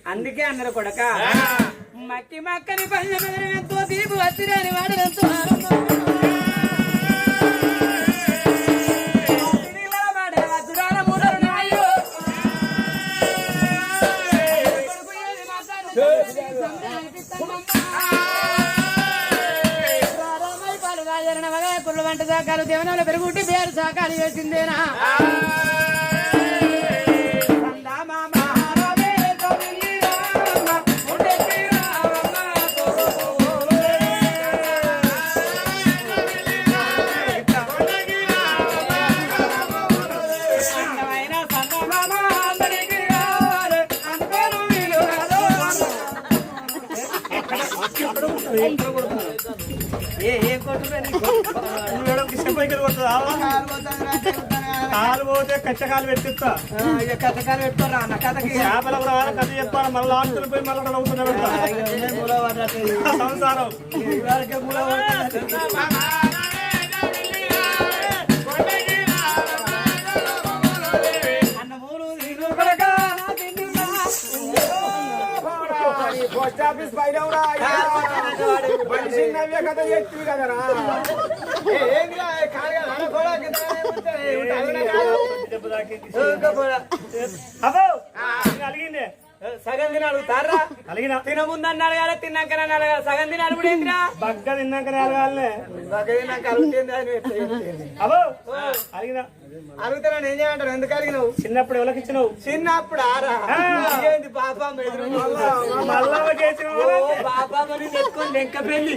అందుకే అన్నారు కొడక మక్కి మక్కని పల్లె ఎంతో తీపు వచ్చిరాని వాడలంతో కుర్ర వంట సాకాలు దేవనాలు పెరుగుంటే పేరు సాకాలు వేసిందేనా కాలు పోతే కచ్చకాలు పెట్టిస్తా కథకాలు పెట్టుకోరా అన్న కథకి చేపల కథ చెప్పాను మళ్ళీ ఆస్తులు పోయి మళ్ళీ అవుతున్నా సంసారం పోస్ట్ ఆఫీస్ పైన మనిషి నవ్వే కథ చెప్తుంది కదరా అలిగిందే సగం తినాడు తారా అలిగిన తినముందన్నాడు కదా తిన్నాక అన్నాడు కదా సగం తినాడు కూడా ఏంటిరా బగ్గ తిన్నాక అలగాలనే బగ్గ తిన్నాక అరుగుతుంది అబో అలిగిన అరుగుతాను ఏం చేయమంటారు ఎందుకు అడిగినావు చిన్నప్పుడు ఎవరికి ఇచ్చినావు చిన్నప్పుడు ఆరా ఏంది బాబా మళ్ళా చేసిన బాబా మరి తెచ్చుకొని లెక్క పెళ్లి